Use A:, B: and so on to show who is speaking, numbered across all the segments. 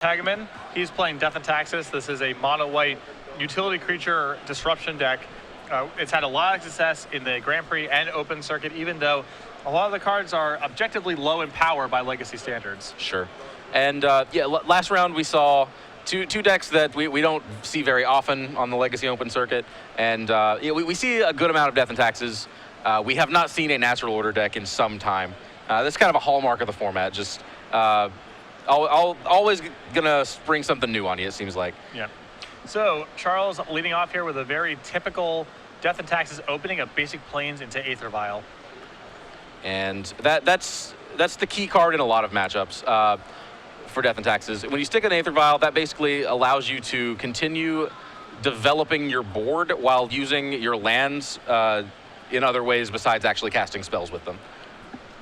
A: Hagaman, he's playing Death and Taxes. This is a mono-white utility creature disruption deck. It's had a lot of success in the Grand Prix and Open Circuit, even though a lot of the cards are objectively low in power by Legacy standards.
B: Sure. And yeah, last round we saw two decks that we don't see very often on the Legacy Open Circuit. And yeah, we see a good amount of Death and Taxes. We have not seen a natural order deck in some time. That's kind of a hallmark of the format. Just always gonna spring something new on you, it seems like.
A: Yeah. So Charles leading off here with a very typical Death and Taxes opening of basic planes into Aether Vial.
B: And that's the key card in a lot of matchups for Death and Taxes. When you stick an Aether Vial, that basically allows you to continue developing your board while using your lands in other ways besides actually casting spells with them.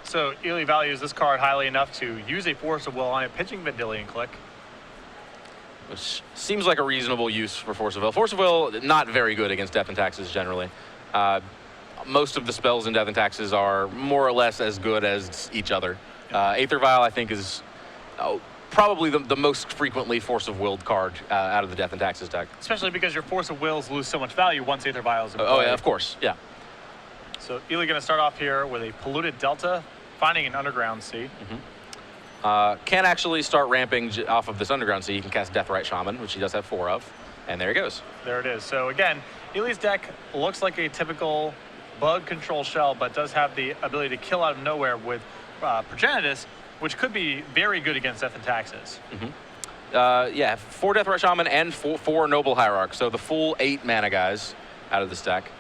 A: So Ely values this card highly enough to use a Force of Will on a pitching Vendilion Click.
B: Which seems like a reasonable use for Force of Will. Force of Will, not very good against Death and Taxes generally. Most of the spells in Death and Taxes are more or less as good as each other. Aether Vial, I think, is probably the most frequently Force of Willed card out of the Death and Taxes deck.
A: Especially because your Force of Wills lose so much value once Aether Vial is in play.
B: Oh yeah, of course, yeah.
A: So Ely going to start off here with a Polluted Delta, finding an Underground Sea.
B: Can actually start ramping off of this Underground Sea. He can cast Deathrite Shaman, which he does have 4 of. And there he goes.
A: There it is. So again, Ely's deck looks like a typical bug control shell, but does have the ability to kill out of nowhere with Progenitus, which could be very good against Death and Taxes.
B: Yeah, 4 Deathrite Shaman and 4 Noble Hierarch. So the full 8 mana guys out of this deck.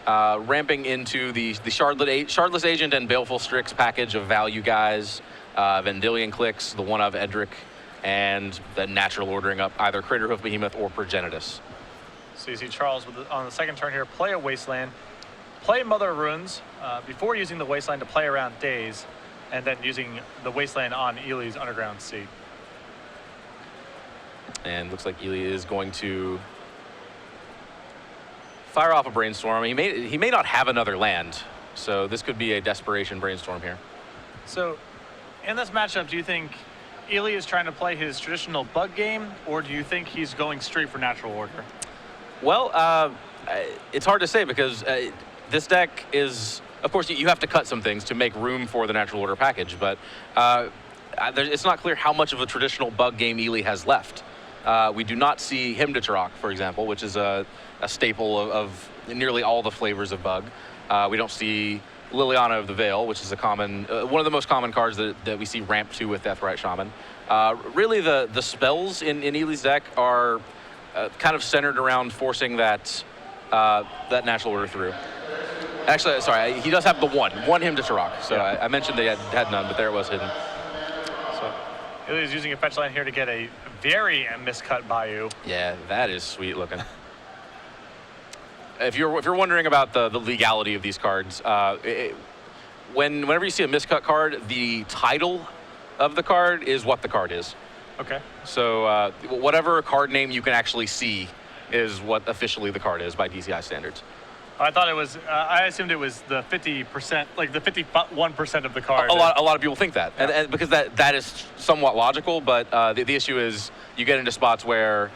B: Ramping into the Shardless Agent and Baleful Strix package of value guys, Vendilion Clicks, the one of Edric, and the natural ordering up either Craterhoof Behemoth or Progenitus.
A: So you see Charles on the second turn here, play a Wasteland, play Mother of Runes before using the Wasteland to play around Daze, and then using the Wasteland on Ely's Underground Sea.
B: And looks like Ely is going to fire off a Brainstorm. He may not have another land, so this could be a desperation Brainstorm here.
A: So in this matchup, do you think Ely is trying to play his traditional bug game, or do you think he's going straight for natural order?
B: Well, it's hard to say because this deck is, of course, you have to cut some things to make room for the natural order package, but it's not clear how much of a traditional bug game Ely has left. We do not see Hymn to Turok, for example, which is a staple of nearly all the flavors of bug. We don't see Liliana of the Veil, which is a common, one of the most common cards that we see ramp to with Deathrite Shaman. Really, the spells in Ely's deck are kind of centered around forcing that natural order through. Actually, sorry, he does have the one Hymn to Turok. So yeah. I mentioned they had none, but there it was hidden.
A: So Ely is using a fetch line here to get a very miscut Bayou.
B: Yeah, that is sweet looking. If you're wondering about the legality of these cards, whenever you see a miscut card, the title of the card is what the card is.
A: Okay.
B: So whatever card name you can actually see is what officially the card is by DCI standards.
A: I thought it was. I assumed it was the 50%, like the 51% of the card.
B: A lot of people think that, yeah. and because that is somewhat logical. But the issue is you get into spots where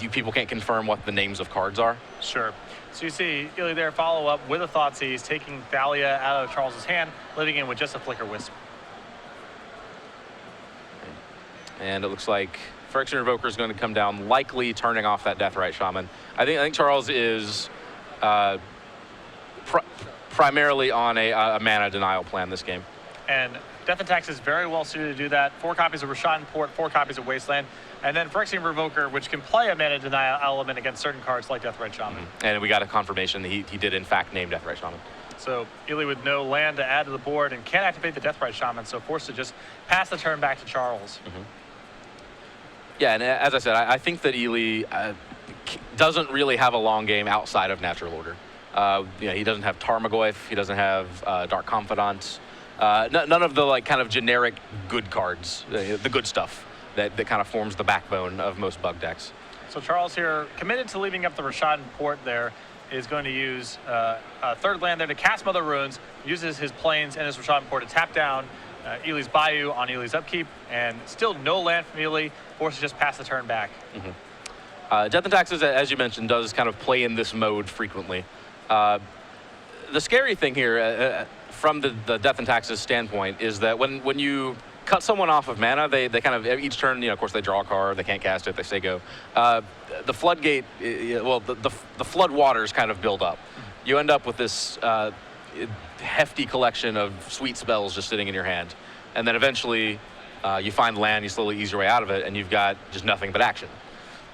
B: you people can't confirm what the names of cards are.
A: Sure. So you see Ely there follow up with a Thoughtseize, taking Thalia out of Charles's hand, living in with just a Flicker Wisp.
B: And it looks like Phyrexian Revoker is going to come down, likely turning off that Deathrite Shaman. I think Charles is primarily on a mana denial plan this game.
A: And Death and Taxes is very well suited to do that. 4 copies of Rashad Port, 4 copies of Wasteland, and then Phyrexian Revoker, which can play a mana denial element against certain cards like Deathrite Shaman.
B: And we got a confirmation that he did in fact name Deathrite Shaman.
A: So Ely with no land to add to the board and can't activate the Deathrite Shaman, so forced to just pass the turn back to Charles.
B: Yeah, and as I said, I think that Ely doesn't really have a long game outside of natural order. He doesn't have Tarmogoyf, he doesn't have Dark Confidant, none of the kind of generic good cards, the good stuff that kind of forms the backbone of most bug decks.
A: So Charles here, committed to leaving up the Rashad Port there, is going to use a third land there to cast Mother Runes, uses his planes and his Rashad Port to tap down Ely's Bayou on Ely's upkeep, and still no land from Ely, forced to just pass the turn back.
B: Death and Taxes, as you mentioned, does kind of play in this mode frequently. The scary thing here, from the Death and Taxes standpoint, is that when you cut someone off of mana, they kind of, each turn, of course, they draw a card, they can't cast it, they say go. The floodgate, the flood waters kind of build up. You end up with this hefty collection of sweet spells just sitting in your hand. And then eventually, you find land, you slowly ease your way out of it, and you've got just nothing but action.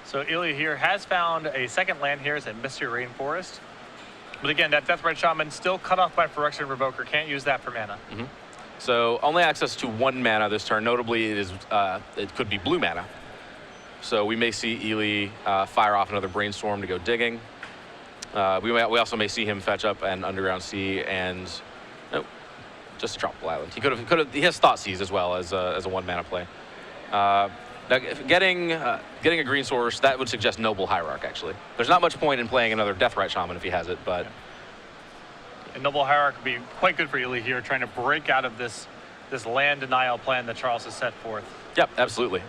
A: So Ely here has found a second land here, it's a Mystery Rainforest. But again, that Deathrite Shaman still cut off by Phyrexian Revoker, can't use that for mana.
B: So only access to 1 mana this turn. Notably, it could be blue mana. So we may see Ely fire off another Brainstorm to go digging. We also may see him fetch up an Underground Sea and just a Tropical Island. He has Thoughtseize as well as a 1 mana play. Now, getting a green source, that would suggest Noble Hierarch, actually. There's not much point in playing another Deathrite Shaman if he has it, but...
A: And Noble Hierarch would be quite good for Ely here, trying to break out of this land denial plan that Charles has set forth.
B: Yep, absolutely.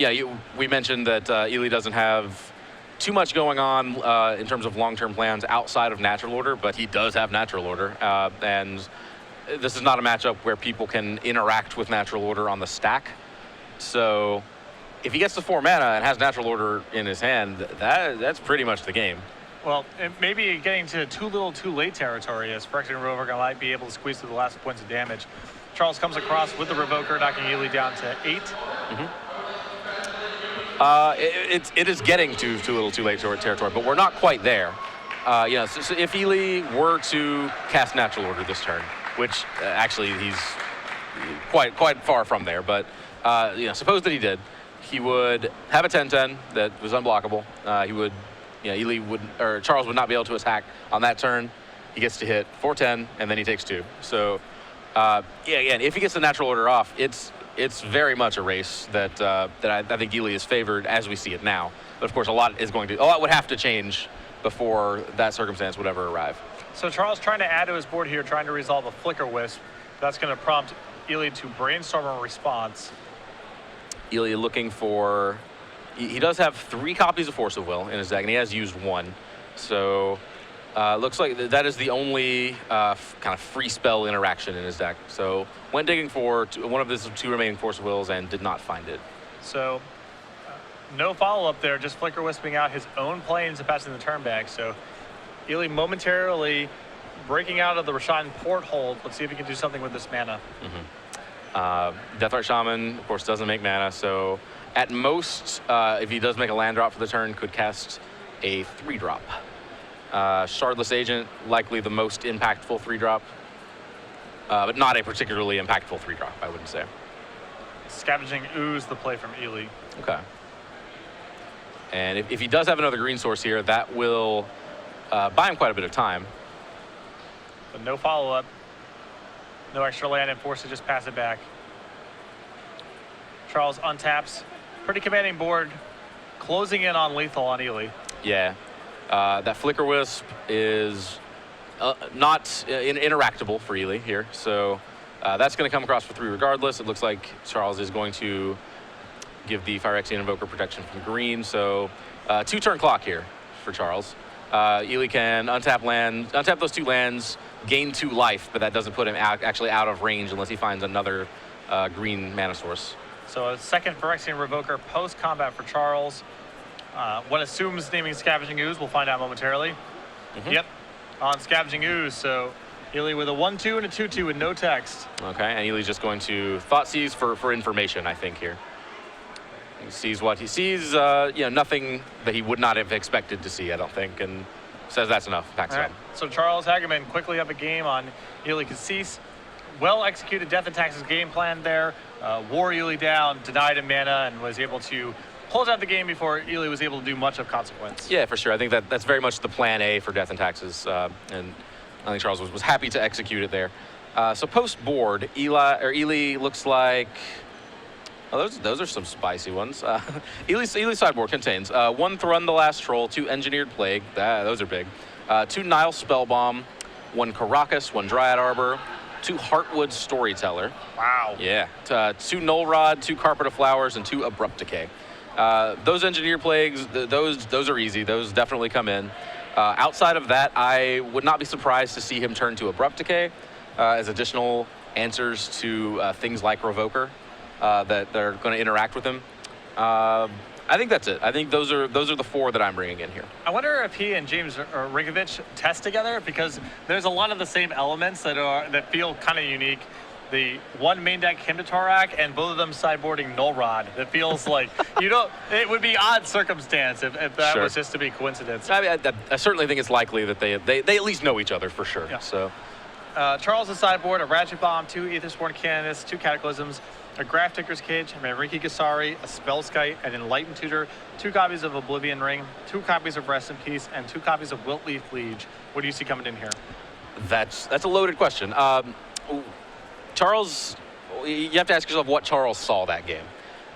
B: We mentioned that Ely doesn't have too much going on in terms of long-term plans outside of Natural Order, but he does have Natural Order, and this is not a matchup where people can interact with Natural Order on the stack. So if he gets to 4 mana and has Natural Order in his hand, that's pretty much the game.
A: Well, maybe getting to too little, too late territory, as Phyrexian Revoker might be able to squeeze through the last points of damage. Charles comes across with the Revoker, knocking Ely down to 8.
B: It is getting to too little, too late territory, but we're not quite there. So if Ely were to cast Natural Order this turn, which actually he's quite far from there, but suppose that he did, he would have a 10/10 that was unblockable. Charles would not be able to attack on that turn. He gets to hit 4/10, and then he takes 2. So, again, if he gets the Natural Order off, it's very much a race that I think Ely is favored as we see it now. But of course, a lot would have to change before that circumstance would ever arrive.
A: So Charles trying to add to his board here, trying to resolve a Flicker Wisp. That's going to prompt Ely to brainstorm a response.
B: Ely looking for... He does have 3 copies of Force of Will in his deck, and he has used 1. So looks like that is the only kind of free spell interaction in his deck. So went digging for one of his 2 remaining Force of Wills and did not find it.
A: So no follow-up there, just Flicker Wisping out his own planes and passing the turn back. So Ely momentarily breaking out of the Roshan Port hold. Let's see if he can do something with this mana.
B: Deathrite Shaman, of course, doesn't make mana, so at most, if he does make a land drop for the turn, could cast a 3-drop. Shardless Agent, likely the most impactful 3-drop, but not a particularly impactful 3-drop, I wouldn't say.
A: Scavenging Ooze, the play from Ely.
B: Okay. And if he does have another green source here, that will buy him quite a bit of time.
A: But no follow-up. No extra land and forced to just pass it back. Charles untaps. Pretty commanding board. Closing in on lethal on Ely.
B: Yeah. That Flicker Wisp is not interactable for Ely here. So that's going to come across for 3 regardless. It looks like Charles is going to give the Phyrexian Invoker protection from green. So 2-turn clock here for Charles. Ely can untap those 2 lands, gain 2 life, but that doesn't put him actually out of range unless he finds another green mana source.
A: So a second Phyrexian Revoker post-combat for Charles. One assumes naming Scavenging Ooze. We'll find out momentarily. Yep, on Scavenging Ooze. So Ely with a 1/2 and a 2/2 with no text.
B: Okay, and Ely's just going to Thoughtseize for information, I think, here. He sees what he sees, nothing that he would not have expected to see, I don't think, and says that's enough. Packs
A: All right. So Charles Hagaman quickly up a game on Ely Kassis. Well-executed Death and Taxes game plan there. Wore Ely down, denied him mana, and was able to close out the game before Ely was able to do much of consequence.
B: Yeah, for sure. I think that's very much the plan A for Death and Taxes, and I think Charles was happy to execute it there. So post-board, Ely looks like... Oh, those are some spicy ones. Ely's sideboard contains 1 Thrun the Last Troll, 2 Engineered Plague, those are big, 2 Nile Spellbomb, 1 Karakas, 1 Dryad Arbor, 2 Heartwood Storyteller.
A: Wow.
B: Yeah, 2 Null Rod, 2 Carpet of Flowers, and 2 Abrupt Decay. Those Engineer Plagues, those are easy. Those definitely come in. Outside of that, I would not be surprised to see him turn to Abrupt Decay as additional answers to things like Revoker that are going to interact with him. I think that's it. I think those are the 4 that I'm bringing in here.
A: I wonder if he and James Rinkovich test together, because there's a lot of the same elements that feel kind of unique. The one main deck Hymn to Torak, and both of them sideboarding Null Rod. That feels like it would be odd circumstance if that
B: Sure.
A: was just to be coincidence.
B: I mean, I certainly think it's likely that they at least know each other for sure.
A: Yeah.
B: So
A: Charles' sideboard, a Ratchet Bomb, 2 Aethersworn Canonist, 2 Cataclysms, a Graph Digger's Cage, a Mariki Gasari, a Spellskite, an Enlightened Tutor, 2 copies of Oblivion Ring, 2 copies of Rest in Peace, and 2 copies of Wiltleaf Liege. What do you see coming in here?
B: that's a loaded question. Charles, you have to ask yourself what Charles saw that game.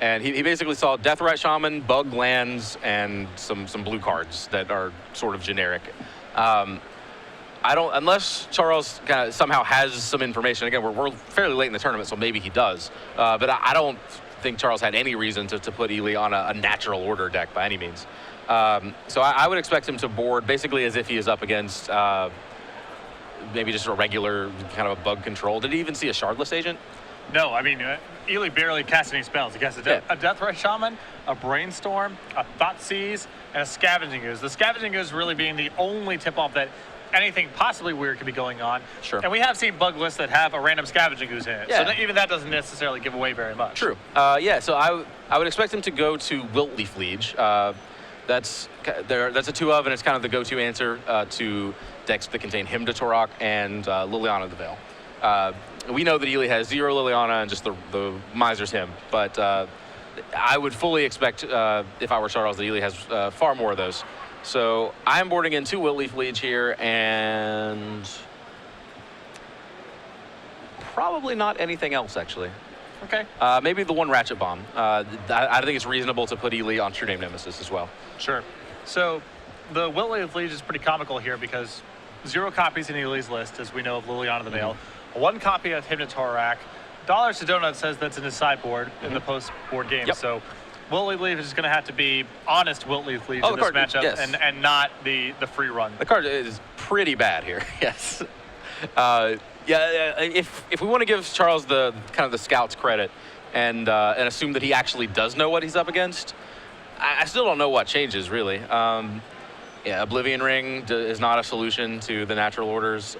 B: And he basically saw Deathrite Shaman, Bug Lands, and some blue cards that are sort of generic. Unless Charles kind of somehow has some information. Again, we're fairly late in the tournament, so maybe he does. But I don't think Charles had any reason to put Ely on a natural order deck by any means. So I would expect him to board basically as if he is up against maybe just a regular kind of a bug control. Did he even see a Shardless Agent?
A: No, I mean, Ely barely cast any spells. He cast a Deathrite Shaman, a Brainstorm, a Thoughtseize, and a Scavenging Ooze. The Scavenging Ooze really being the only tip-off that anything possibly weird could be going on.
B: Sure.
A: And we have seen bug lists that have a random Scavenging Ooze in it.
B: Yeah.
A: So even that doesn't necessarily give away very much.
B: True. Yeah, so I would expect him to go to Wiltleaf Liege. That's a 2 of, and it's kind of the go-to answer to decks that contain Hymn to Torak and Liliana the Veil. We know that Ely has 0 Liliana and just the Miser's Hymn, but I would fully expect, if I were Charles, that Ely has far more of those. So I'm boarding in 2 Wiltleaf Liege here, and probably not anything else, actually.
A: Okay.
B: Maybe the 1 Ratchet Bomb. I think it's reasonable to put Ely on True Name Nemesis as well.
A: Sure. So the Wiltleaf Liege is pretty comical here because 0 copies in Ely's list, as we know of Liliana the Veil. 1 copy of Hymn to Torak. Dollars to Donut says that's in his sideboard in the post-board game.
B: Yep.
A: So Wiltleaf Liege is going to have to be honest Wiltleaf Liege in this matchup,
B: yes.
A: and not the free run.
B: The card is pretty bad here. Yes. If we want to give Charles the kind of the scouts credit and assume that he actually does know what he's up against, I still don't know what changes really. Oblivion Ring is not a solution to the natural orders.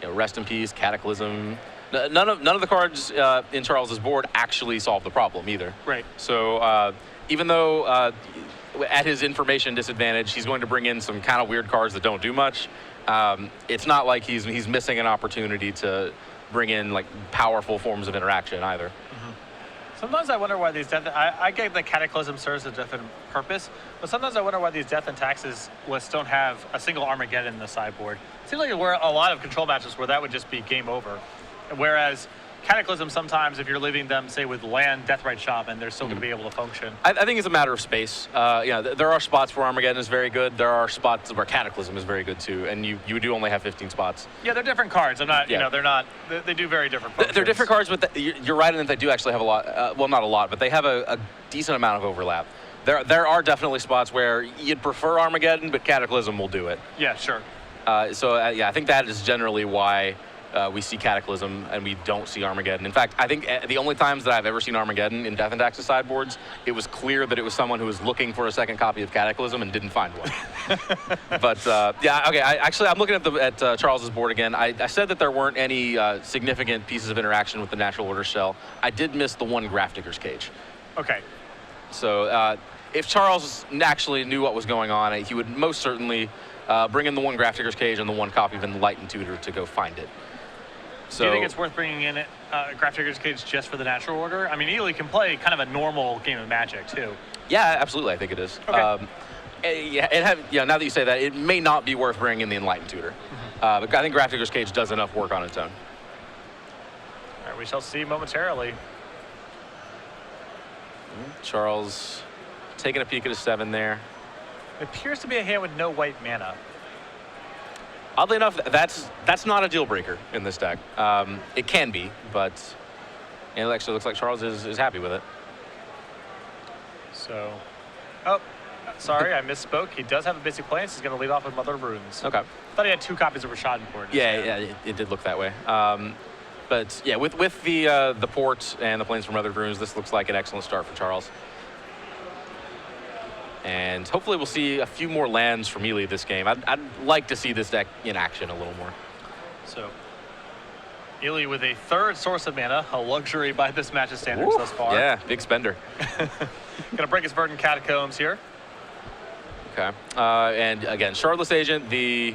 B: Rest in Peace, Cataclysm. None of the cards in Charles's board actually solve the problem either.
A: Right.
B: So even though at his information disadvantage, he's going to bring in some kind of weird cards that don't do much. It's not like he's missing an opportunity to bring in like powerful forms of interaction either.
A: Sometimes I wonder why these I get that Cataclysm serves a different purpose, but sometimes I wonder why these Death and Taxes lists don't have a single Armageddon in the sideboard. It seems like there were a lot of control matches where that would just be game over. Whereas Cataclysm, sometimes if you're leaving them, say, with land, Deathrite Shaman, they're still going to be able to function.
B: I think it's a matter of space. There are spots where Armageddon is very good. There are spots where Cataclysm is very good too, and you do only have 15 spots.
A: Yeah, they're different cards. I'm not, they're not. They do very different functions.
B: They're different cards, but you're right in that they do actually have a lot. Well, not a lot, but they have a decent amount of overlap. There are definitely spots where you'd prefer Armageddon, but Cataclysm will do it.
A: Yeah, sure.
B: I think that is generally why we see Cataclysm and we don't see Armageddon. In fact, I think the only times that I've ever seen Armageddon in Death and Taxes sideboards, it was clear that it was someone who was looking for a second copy of Cataclysm and didn't find one. But okay. I'm looking at Charles's board again. I said that there weren't any significant pieces of interaction with the natural order shell. I did miss the 1 Graph Digger's Cage.
A: Okay.
B: So if Charles actually knew what was going on, he would most certainly bring in the 1 Graph Digger's Cage and the 1 copy of Enlightened Tutor to go find it. So,
A: do you think it's worth bringing in Graph Digger's Cage just for the natural order? I mean, Ely can play kind of a normal game of Magic, too.
B: Yeah, absolutely. I think it is.
A: Okay.
B: Now that you say that, it may not be worth bringing in the Enlightened Tutor. But I think Graph Digger's Cage does enough work on its own.
A: All right, we shall see momentarily.
B: Charles taking a peek at his 7 there.
A: It appears to be a hand with no white mana.
B: Oddly enough, that's not a deal breaker in this deck. It can be, but it actually looks like Charles is happy with it.
A: So, oh, sorry, I misspoke. He does have a basic plans. He's going to lead off with Mother of Runes.
B: Okay.
A: I thought he had 2 copies of Rashad Port.
B: Yeah, it did look that way. But yeah, with the port and the planes from Mother of Runes, this looks like an excellent start for Charles. And hopefully we'll see a few more lands from Ely this game. I'd like to see this deck in action a little more.
A: So, Ely with a 3rd source of mana, a luxury by this match's standards thus far.
B: Yeah, big spender.
A: Gonna break his Verdant Catacombs here.
B: Okay. And again, Shardless Agent, the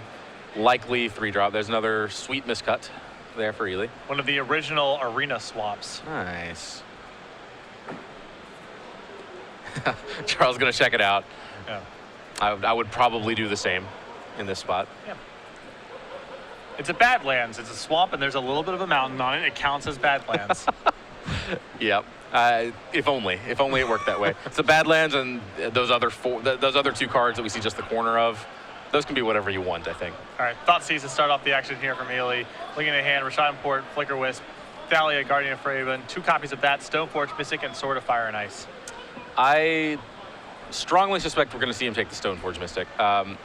B: likely 3-drop. There's another sweet miscut there for Ely.
A: One of the original arena swaps.
B: Nice. Charles gonna check it out.
A: Yeah.
B: I would probably do the same in this spot.
A: Yeah. It's a Badlands. It's a swamp, and there's a little bit of a mountain on it. It counts as Badlands.
B: Yep. If only it worked that way. It's the Badlands and those other 2 cards that we see just the corner of. Those can be whatever you want, I think.
A: All right, Thoughtseize to start off the action here from Ely. Looking at hand, Rashad Port, Flicker Wisp, Thalia, Guardian of Fraven, 2 copies of that, Stoneforge Mystic, and Sword of Fire and Ice.
B: I strongly suspect we're going to see him take the Stoneforge Mystic. Yeah,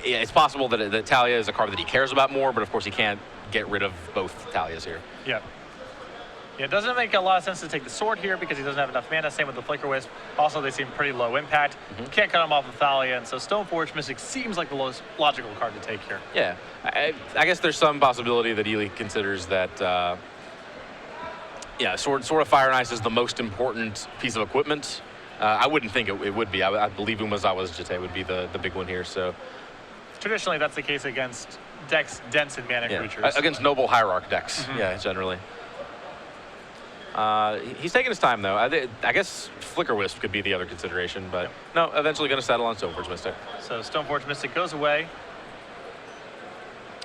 B: it's possible that Thalia is a card that he cares about more, but of course he can't get rid of both Thalias here.
A: Yeah. Yeah, it doesn't make a lot of sense to take the sword here because he doesn't have enough mana. Same with the Flicker Wisp. Also, they seem pretty low impact. Can't cut him off with Thalia, and so Stoneforge Mystic seems like the most logical card to take here.
B: Yeah, I guess there's some possibility that Ely considers that, yeah, Sword of Fire and Ice is the most important piece of equipment. I wouldn't think it would be. I believe Umazawa's Jite would be the big one here. So
A: traditionally, that's the case against decks dense in mana creatures.
B: Against Noble Hierarch decks, yeah, generally. He's taking his time, though. I guess Flicker Wisp could be the other consideration, but no, eventually going to settle on Stoneforge Mystic.
A: So Stoneforge Mystic goes away.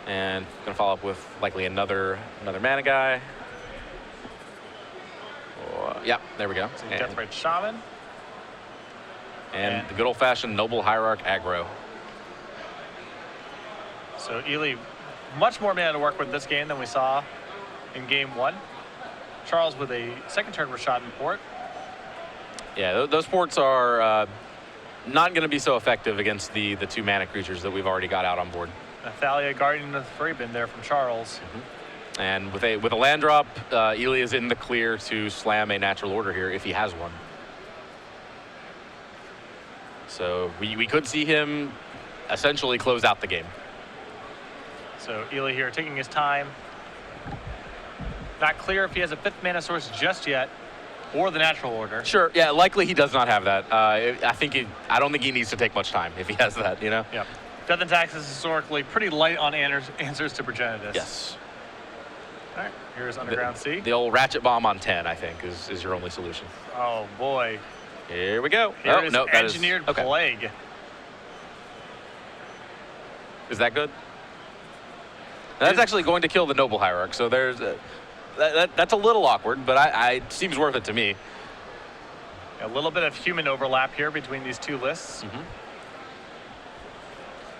B: And going to follow up with likely another mana guy. Yeah, there we go.
A: So Deathrite Shaman.
B: And the good old-fashioned Noble Hierarch aggro.
A: So Ely, much more mana to work with this game than we saw in game 1. Charles with a 2nd turn Rashad Port.
B: Yeah, those ports are not going to be so effective against the 2 mana creatures that we've already got out on board.
A: Thalia, Guardian of Fraven there from Charles.
B: And with a land drop, Ely is in the clear to slam a natural order here if he has one. So we could see him essentially close out the game.
A: So Ely here taking his time. Not clear if he has a 5th mana source just yet, or the natural order.
B: Sure, yeah, likely he does not have that. I don't think he needs to take much time if he has that, you know?
A: Yeah. Death and Taxes is historically pretty light on answers to Progenitus.
B: Yes.
A: All right, here's Underground Sea.
B: The old Ratchet Bomb on 10, I think, is your only solution.
A: Oh, boy.
B: Here we go.
A: Here is Engineered Plague.
B: Is that good? That's actually going to kill the Noble Hierarch, so there's that's a little awkward, but it seems worth it to me.
A: A little bit of human overlap here between these 2 lists.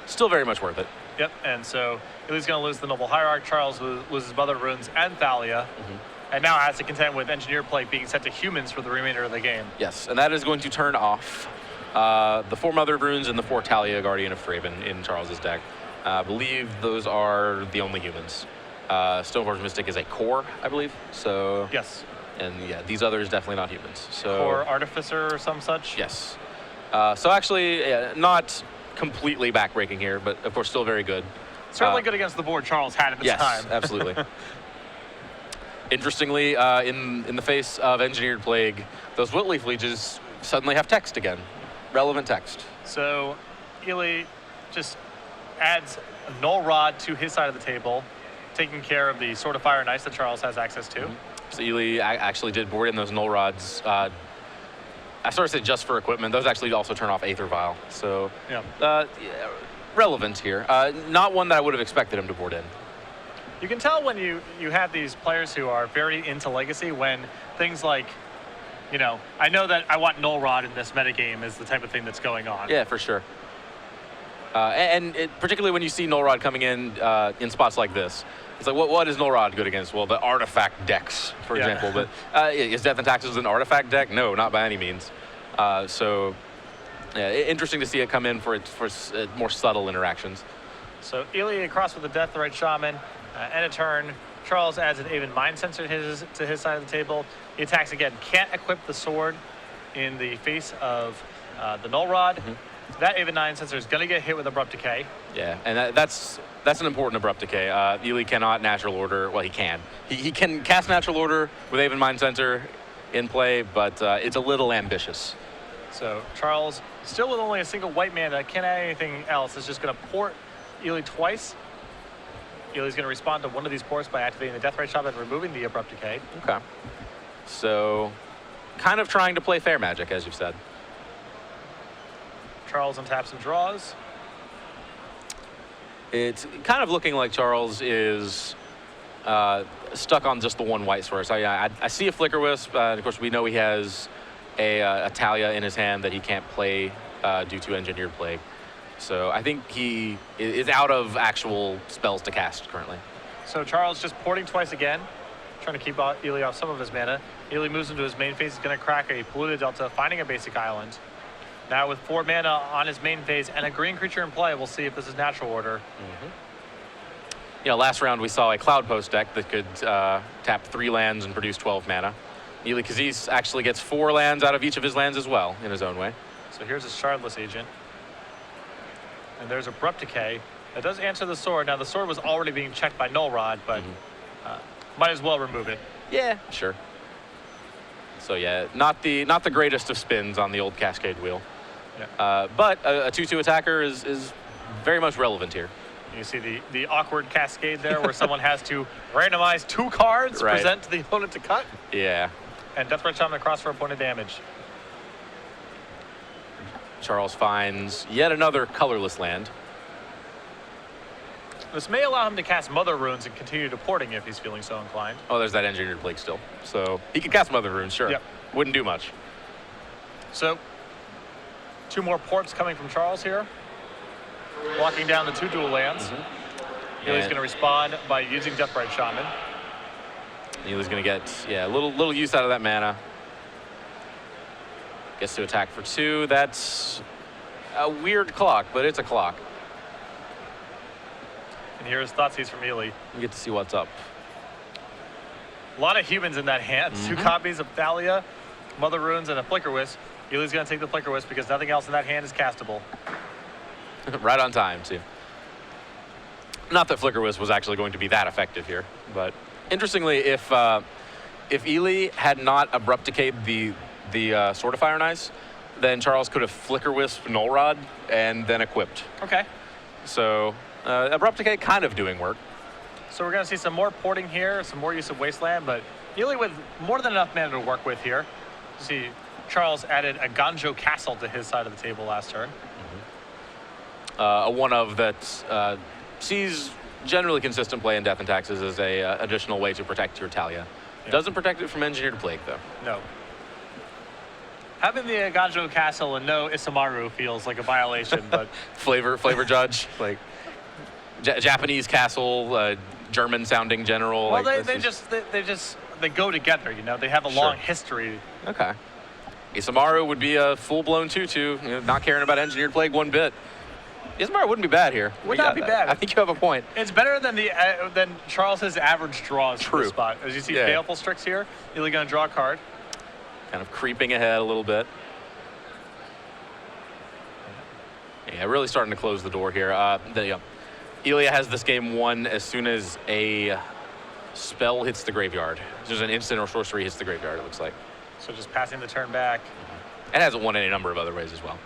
B: Still very much worth it.
A: Yep, and so Ely's going to lose the Noble Hierarch. Charles loses Mother of Runes and Thalia. And now has to contend with Engineer Plague being set to humans for the remainder of the game.
B: Yes, and that is going to turn off the 4 Mother of Runes and the 4 Thalia, Guardian of Fraven in Charles's deck. I believe those are the only humans. Stoneforge Mystic is a core, I believe. So
A: yes.
B: And yeah, these others definitely not humans. So
A: Core Artificer or some such.
B: Yes. So actually, yeah, not completely backbreaking here, but of course still very good.
A: Certainly good against the board Charles had at this time.
B: Yes, absolutely. Interestingly, in the face of Engineered Plague, those Wiltleaf Lieges suddenly have text again, relevant text.
A: So Ely just adds a Null Rod to his side of the table, taking care of the Sword of Fire and Ice that Charles has access to.
B: So Ely actually did board in those Null Rods. I sort of said just for equipment. Those actually also turn off Aether Vial. So yeah, relevant here. Not one that I would have expected him to board in.
A: You can tell when you have these players who are very into Legacy when things like, you know, I know that I want Null Rod in this metagame is the type of thing that's going on.
B: Yeah, for sure. Particularly when you see Null Rod coming in spots like this. It's like, what is Null Rod good against? Well, the artifact decks, for example. But is Death and Taxes an artifact deck? No, not by any means. So, yeah, interesting to see it come in for more subtle interactions.
A: So Ely across with the Death Right Shaman, and a turn. Charles adds an Aven Mind Sensor to his side of the table. He attacks again. Can't equip the sword in the face of the Null Rod. That Aven Mind Sensor is going to get hit with Abrupt Decay.
B: Yeah, and that's an important Abrupt Decay. Ely cannot Natural Order. Well, he can. He can cast Natural Order with Aven Mind Sensor in play, but it's a little ambitious.
A: So Charles, still with only a single white mana, can't add anything else. Is just going to port Ely twice. Ely's going to respond to one of these ports by activating the Deathrite Shaman and removing the Abrupt Decay.
B: Okay. So, kind of trying to play fair Magic, as you've said.
A: Charles untaps and draws.
B: It's kind of looking like Charles is stuck on just the one white source. I see a Flicker Wisp, and of course we know he has a Talia in his hand that he can't play due to Engineered Plague. So I think he is out of actual spells to cast currently.
A: So Charles just porting twice again, trying to keep Ely off some of his mana. Ely moves into his main phase. He's going to crack a Polluted Delta, finding a basic island. Now with 4 mana on his main phase and a green creature in play, we'll see if this is Natural Order.
B: You know, last round we saw a Cloud Post deck that could tap 3 lands and produce 12 mana. Ely Kassis actually gets 4 lands out of each of his lands as well, in his own way.
A: So here's his Shardless Agent. And there's Abrupt Decay. That does answer the sword. Now the sword was already being checked by Null Rod, but might as well remove it.
B: Yeah, sure. So yeah, not the greatest of spins on the old Cascade wheel.
A: Yeah.
B: But a 2/2 attacker is very much relevant here.
A: You see the awkward cascade there where someone has to randomize 2 cards,
B: Right.
A: present to the opponent to cut,
B: Yeah.
A: and Deathrite Shaman across for opponent damage.
B: Charles finds yet another colorless land.
A: This may allow him to cast Mother Runes and continue to porting if he's feeling so inclined.
B: Oh, there's that Engineered Plague still. So he could cast Mother Runes, sure.
A: Yep.
B: Wouldn't do much.
A: So 2 more ports coming from Charles here. Locking down the 2 dual lands. Ely's going to respond by using Deathrite Shaman.
B: Ely's going to get, a little use out of that mana. Gets to attack for 2. That's a weird clock, but it's a clock.
A: And here's Thoughtseize from Ely.
B: You get to see what's up.
A: A lot of humans in that hand. 2 copies of Thalia, Mother Runes, and a Flicker Wisp. Ely's going to take the Flicker Wisp because nothing else in that hand is castable.
B: Right on time, too. Not that Flicker Wisp was actually going to be that effective here, but interestingly, if Ely had not Abrupt Decayed the Sword of Fire and Ice, then Charles could have Flicker Wisp Null Rod and then equipped.
A: Okay.
B: So Abrupt Decay kind of doing work.
A: So we're going to see some more porting here, some more use of Wasteland, but Ely with more than enough mana to work with here. You see, Charles added a Ganjo Castle to his side of the table last turn.
B: A one-of that sees generally consistent play in Death and Taxes as a additional way to protect your Talia.
A: Yeah.
B: Doesn't protect it from Engineered Plague, though.
A: No. Having the Ganjo Castle and no Isamaru feels like a violation, but
B: Flavor judge, like Japanese castle, German-sounding general.
A: well,
B: like,
A: they go together. You know, they have a long history.
B: Okay. Isamaru would be a full-blown 2/2, you know, not caring about Engineered Plague one bit. Isamaru wouldn't be bad here.
A: Would not be bad.
B: I think you have a point.
A: It's better than Charles's average draws
B: True.
A: from this spot. As you see, Baleful Strix here. Ely going to draw a card.
B: Kind of creeping ahead a little bit. Yeah, really starting to close the door here. Elia has this game won as soon as a spell hits the graveyard. There's an instant or sorcery hits the graveyard, it looks like.
A: So just passing the turn back.
B: It hasn't won any number of other ways as well.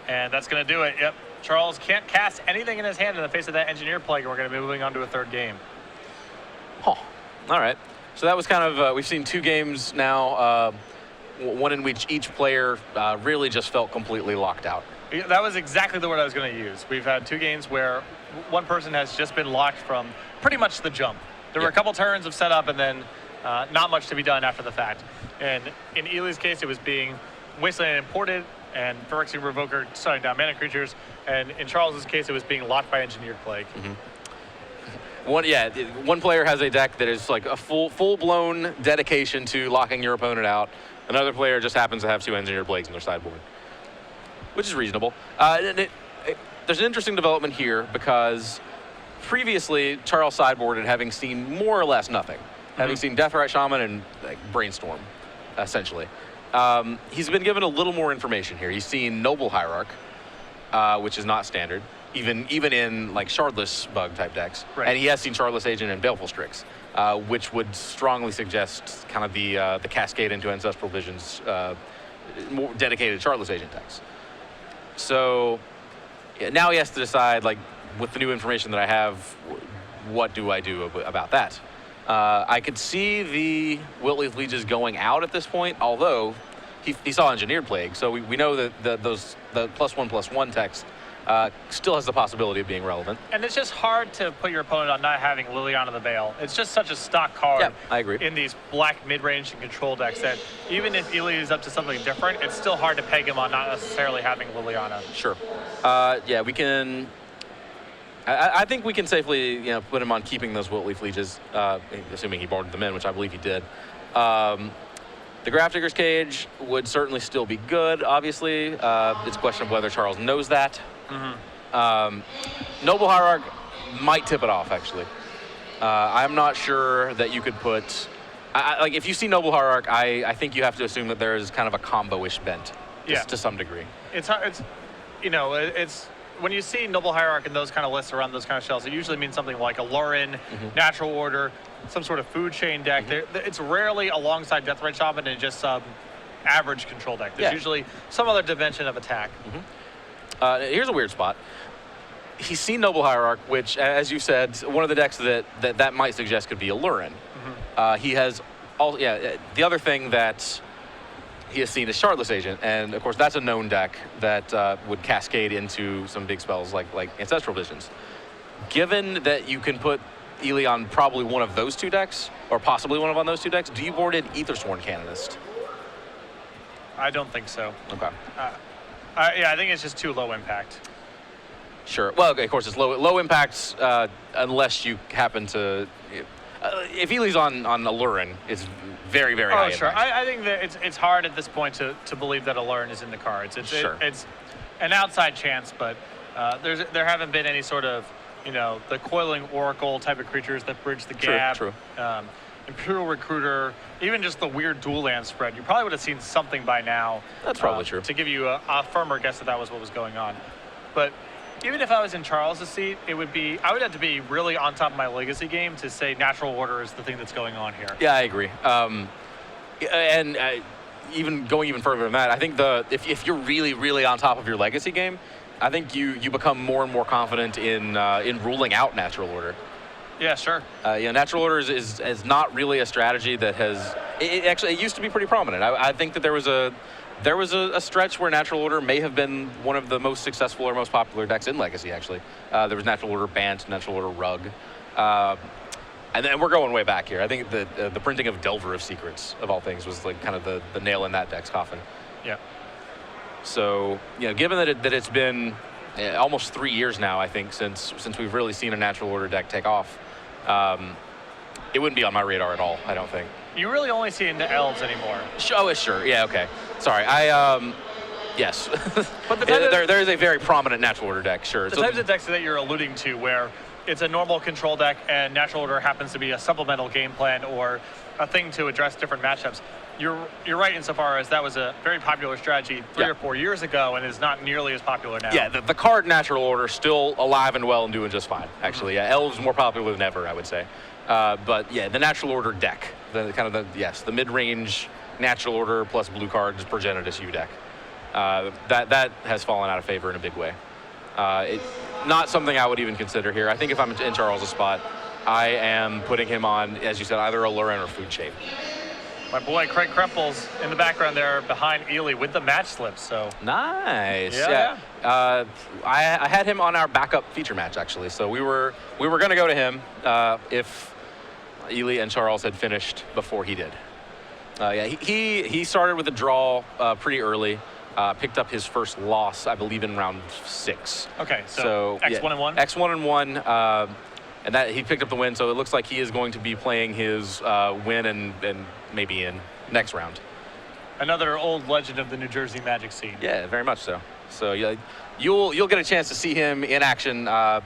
A: And that's going to do it. Yep. Charles can't cast anything in his hand in the face of that Engineer Plague, and we're going to be moving on to a 3rd game.
B: Huh. All right. So that was kind of, we've seen 2 games now, one in which each player really just felt completely locked out.
A: That was exactly the word I was going to use. We've had 2 games where one person has just been locked from pretty much the jump. There were a couple turns of setup and then not much to be done after the fact. And in Ely's case, it was being Wasteland imported and Phyrexian Revoker shutting down mana creatures, and in Charles's case, it was being locked by Engineered Plague.
B: One player has a deck that is like a full-blown dedication to locking your opponent out. Another player just happens to have 2 Engineered Plagues in their sideboard, which is reasonable. There's an interesting development here because previously Charles sideboarded having seen more or less nothing, having seen Deathrite Shaman and like, Brainstorm, essentially. He's been given a little more information here. He's seen Noble Hierarch, which is not standard, even in like Shardless bug type decks.
A: Right.
B: And he has seen Shardless Agent and Baleful Strix, which would strongly suggest kind of the cascade into Ancestral Visions, more dedicated Shardless Agent decks. So now he has to decide, like, with the new information that I have, what do I do about that? I could see the Wiltleaf Lieges going out at this point, although he saw Engineered Plague, so we know that the +1/+1 text still has the possibility of being relevant.
A: And it's just hard to put your opponent on not having Liliana the Veil. It's just such a stock card.
B: Yeah, I agree.
A: In these black mid-range and control decks that even if Ely is up to something different, it's still hard to peg him on not necessarily having Liliana.
B: Sure. Yeah, we can. I think we can safely, put him on keeping those Wiltleaf Lieges, assuming he boarded them in, which I believe he did. The Grafdigger's Cage would certainly still be good, obviously. It's a question of whether Charles knows that. Noble Hierarch might tip it off, actually. I'm not sure that you could put... like, if you see Noble Hierarch, I think you have to assume that there is kind of a combo-ish bent, to some degree.
A: It's when you see Noble Hierarch and those kind of lists around those kind of shells, it usually means something like a Lurin, Natural Order, some sort of food chain deck. It's rarely alongside Deathrite Shaman and just some average control deck. There's usually some other dimension of attack.
B: Here's a weird spot. He's seen Noble Hierarch, which, as you said, one of the decks that might suggest could be a Lurin. He has the other thing that he has seen is Shardless Agent, and of course that's a known deck that would cascade into some big spells like Ancestral Visions. Given that you can put Ely on probably one of those 2 decks, or possibly one of those 2 decks, do you board in Aethersworn Canonist?
A: I don't think so.
B: Okay.
A: I think it's just too low impact.
B: Sure. Well, okay, of course, it's low impact unless you happen to... if Ely's on Lurin, it's very, very high
A: sure.
B: impact.
A: I think that it's hard at this point to believe that a Lurin is in the cards. It's an outside chance, but there haven't been any sort of, the Coiling Oracle type of creatures that bridge the gap.
B: True.
A: Imperial Recruiter, even just the weird dual land spread. You probably would have seen something by now.
B: That's probably true.
A: To give you a firmer guess that was what was going on. But even if I was in Charles's seat, I would have to be really on top of my legacy game to say Natural Order is the thing that's going on here.
B: Yeah, I agree. And even going even further than that, I think if you're really, really on top of your legacy game, I think you become more and more confident in ruling out Natural Order.
A: Yeah, sure.
B: Natural Order is not really a strategy that has... It used to be pretty prominent. I think that there was a stretch where Natural Order may have been one of the most successful or most popular decks in Legacy, actually. There was Natural Order Bant, Natural Order Rug. And then we're going way back here. I think the printing of Delver of Secrets, of all things, was like kind of the nail in that deck's coffin.
A: Yeah.
B: So, given that it's been almost 3 years now, I think, since we've really seen a Natural Order deck take off, it wouldn't be on my radar at all, I don't think.
A: You really only see it in the elves anymore.
B: Oh, sure. Yeah, okay. Sorry. Yes.
A: But
B: there is a very prominent Natural Order deck, sure.
A: The types of decks that you're alluding to where it's a normal control deck and Natural Order happens to be a supplemental game plan or a thing to address different matchups. You're right insofar as that was a very popular strategy 3 or 4 years ago and is not nearly as popular now.
B: Yeah, the card Natural Order still alive and well and doing just fine, actually. Yeah, Elves more popular than ever, I would say. But yeah, the Natural Order deck, the mid-range Natural Order plus blue cards Progenitus U deck. That has fallen out of favor in a big way. Not something I would even consider here. I think if I'm in Charles' spot, I am putting him on, as you said, either a Lurin or Food Chain.
A: My boy Craig Krempel's in the background there behind Ely with the match slips. So
B: nice.
A: Yeah.
B: I had him on our backup feature match actually. So we were going to go to him if Ely and Charles had finished before he did. He started with a draw pretty early. picked up his first loss, I believe, in round 6.
A: Okay, so X1 and 1?
B: X1 and 1, and that he picked up the win, so it looks like he is going to be playing his win and maybe in next round.
A: Another old legend of the New Jersey Magic scene.
B: Yeah, very much so. So yeah, you'll get a chance to see him in action. I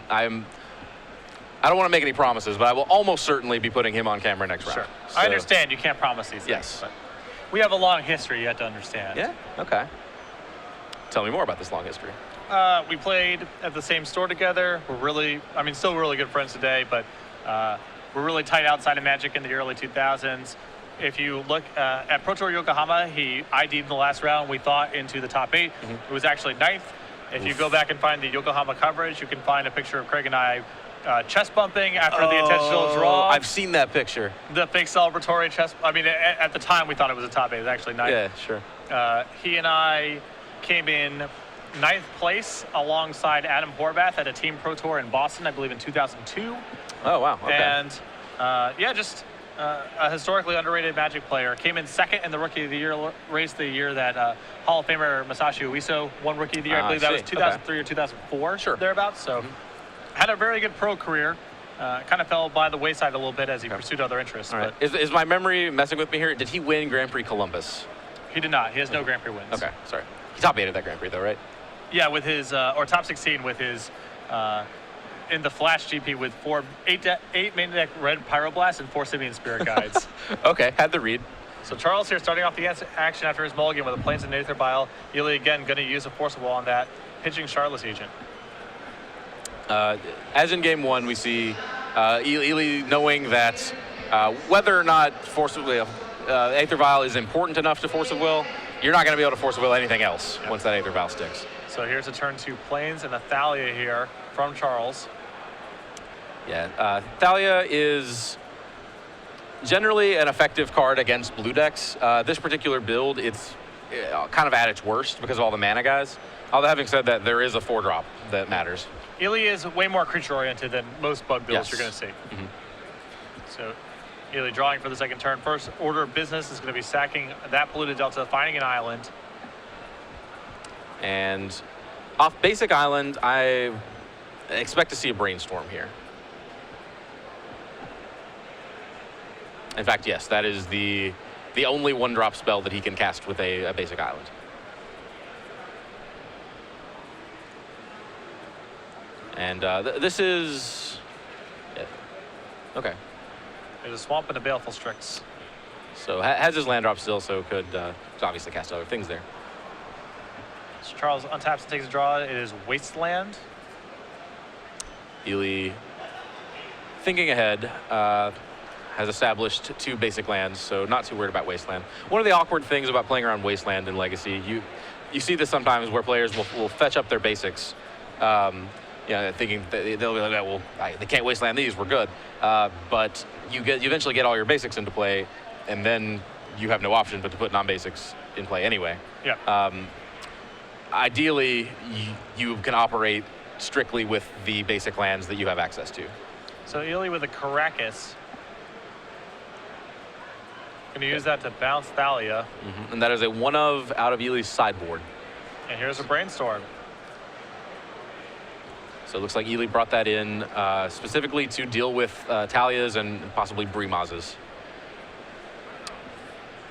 B: don't want to make any promises, but I will almost certainly be putting him on camera next round.
A: Sure.
B: So,
A: I understand you can't promise these things.
B: Yes.
A: But we have a long history you have to understand.
B: Yeah, okay. Tell me more about this long history.
A: We played at the same store together. We're still really good friends today, but we're really tight outside of Magic in the early 2000s. If you look at Pro Tour Yokohama, he ID'd in the last round, we thought, into the top 8.
B: Mm-hmm.
A: It was actually 9th. If you go back and find the Yokohama coverage, you can find a picture of Craig and I chest bumping after the intentional draw.
B: I've seen that picture.
A: The fake celebratory chest. At the time, we thought it was a top 8. It was actually 9th.
B: Yeah, sure.
A: He and I came in 9th place alongside Adam Horvath at a team pro tour in Boston, I believe in 2002.
B: Oh, wow. Okay.
A: And just a historically underrated Magic player. Came in 2nd in the Rookie of the Year race the year that Hall of Famer Masashi Ueso won Rookie of the Year. I believe that was 2003 or 2004,
B: sure,
A: thereabouts. So had a very good pro career. Kind of fell by the wayside a little bit as he pursued other interests.
B: All right.
A: But
B: Is my memory messing with me here? Did he win Grand Prix Columbus?
A: he did not. He has no Grand Prix wins.
B: Okay, sorry. He top 8 at that Grand Prix, though, right?
A: Yeah, with his or top 16 with his in the Flash GP with 8 main deck red Pyroblast and 4 Simeon Spirit Guides.
B: Okay, had the read.
A: So Charles here starting off the action after his mulligan with a Plains and Aether Bile. Ely again going to use a Force of Will on that, pitching Charlotte's Agent.
B: As in game 1, we see Ely knowing that whether or not Force of Will, Aether Vial is important enough to Force of Will, you're not going to be able to Force of Will anything else once that Aether Vial sticks.
A: So here's a turn 2 Plains and a Thalia here from Charles.
B: Yeah, Thalia is generally an effective card against blue decks. This particular build, it's kind of at its worst because of all the mana guys. Although having said that, there is a 4-drop that matters.
A: Ely is way more creature-oriented than most bug builds you're going to see.
B: Mm-hmm.
A: So Ely drawing for the second turn. First order of business is going to be sacking that polluted delta, finding an island.
B: And off basic island, I expect to see a brainstorm here. In fact, yes, that is the only 1-drop spell that he can cast with a basic island. And this is... Yeah. Okay.
A: There's a Swamp and a Baleful Strix.
B: So has his land drop still, so could obviously cast other things there.
A: So Charles untaps and takes a draw. It is Wasteland.
B: Ely, thinking ahead, has established 2 basic lands, so not too worried about Wasteland. One of the awkward things about playing around Wasteland in Legacy, you see this sometimes where players will fetch up their basics, thinking that they'll be like, well, they can't Wasteland these, we're good. But you eventually get all your basics into play, and then you have no option but to put non-basics in play anyway.
A: Yeah.
B: Ideally, you can operate strictly with the basic lands that you have access to.
A: So Ely with a Caracas. Going to use that to bounce Thalia.
B: Mm-hmm. And that is a 1-of out of Ely's sideboard.
A: And here's a Brainstorm.
B: So it looks like Ely brought that in specifically to deal with Talias and possibly Brimazes.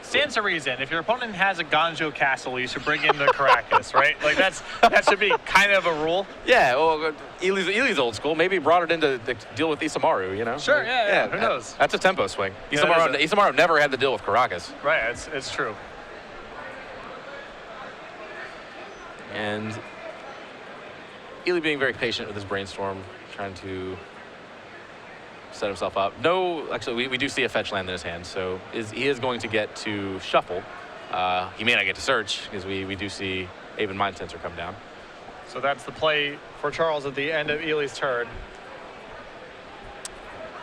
A: Stands to reason. If your opponent has a Ganjo Castle, you should bring in the Caracas, right? Like that should be kind of a rule.
B: Yeah, well, Ely's old school. Maybe he brought it in to deal with Isamaru, you know?
A: Sure, yeah. Who knows?
B: That's a tempo swing.
A: Yeah,
B: Isamaru never had to deal with Caracas.
A: Right, it's true.
B: And Ely being very patient with his Brainstorm, trying to set himself up. No, actually, we do see a fetch land in his hand, so he is going to get to shuffle. He may not get to search, because we do see Aven Mind Sensor come down.
A: So that's the play for Charles at the end of Ely's turn.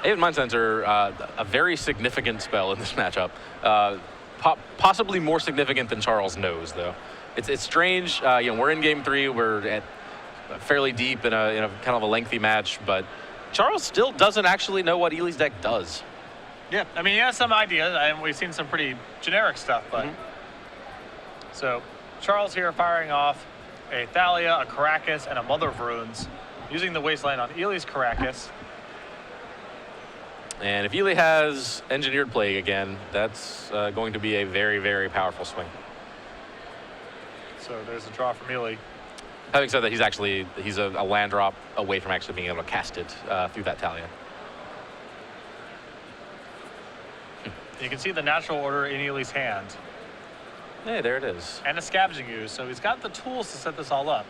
B: Aven Mind Sensor, a very significant spell in this matchup. Possibly more significant than Charles knows, though. It's strange. We're in game 3. We're at fairly deep in a kind of a lengthy match, but Charles still doesn't actually know what Ely's deck does.
A: Yeah, he has some ideas, and we've seen some pretty generic stuff, but... So, Charles here firing off a Thalia, a Caracas, and a Mother of Runes, using the Wasteland on Ely's Caracas.
B: And if Ely has Engineered Plague again, that's going to be a very, very powerful swing.
A: So there's a draw from Ely.
B: Having said that, he's a land drop away from actually being able to cast it through that Thalia.
A: You can see the natural order in Ely's hand.
B: Hey, there it is.
A: And a Scavenging Ooze, so he's got the tools to set this all up.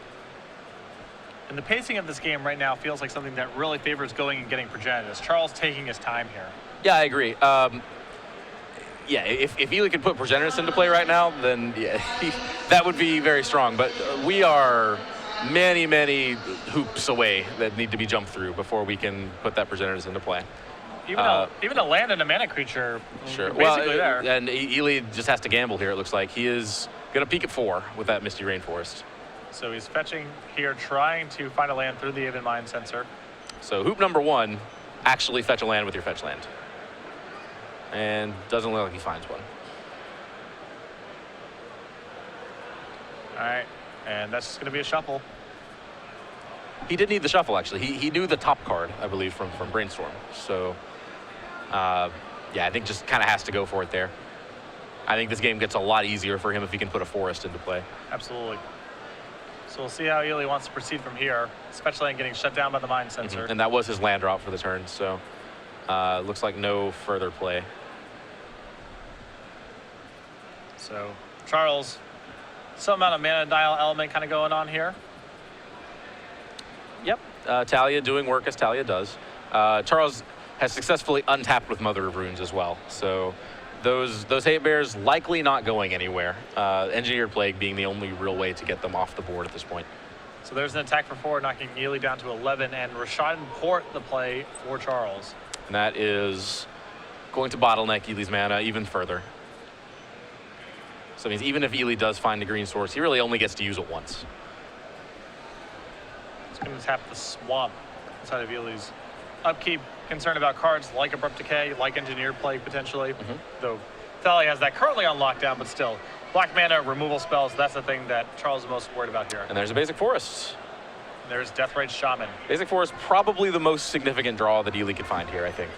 A: And the pacing of this game right now feels like something that really favors going and getting Progenitus. Charles taking his time here.
B: Yeah, I agree. Yeah, if Ely could put Progenitus into play right now, then yeah, that would be very strong. But we are many, many hoops away that need to be jumped through before we can put that Progenitus into play.
A: Even a land and a mana creature,
B: sure.
A: basically there.
B: And Ely just has to gamble here, it looks like. He is going to peak at 4 with that Misty Rainforest.
A: So he's fetching here, trying to find a land through the Aven Mind Sensor.
B: So hoop number 1, actually fetch a land with your fetch land. And doesn't look like he finds one.
A: All right, and that's just going to be a shuffle.
B: He did need the shuffle, actually. He knew the top card, I believe, from Brainstorm. So, yeah, I think just kind of has to go for it there. I think this game gets a lot easier for him if he can put a forest into play.
A: Absolutely. So we'll see how Ely wants to proceed from here, especially in getting shut down by the Mind Sensor.
B: And that was his land drop for the turn, so looks like no further play.
A: So Charles, some amount of mana dial element kind of going on here.
B: Yep, Thalia doing work as Thalia does. Charles has successfully untapped with Mother of Runes as well, so those hate bears likely not going anywhere. Engineered Plague being the only real way to get them off the board at this point.
A: So there's an attack for 4, knocking Ely down to 11, and Rashad Port the play for Charles.
B: And that is going to bottleneck Ely's mana even further. So it means even if Ely does find a green source, he really only gets to use it once.
A: It's going to tap the Swamp inside of Ely's upkeep. Concerned about cards like Abrupt Decay, like Engineered Plague potentially. Though Thalia has that currently on lockdown, but still. Black mana, removal spells, that's the thing that Charles is most worried about here.
B: And there's a Basic Forest.
A: And there's Deathrite Shaman.
B: Basic Forest, probably the most significant draw that Ely could find here, I think.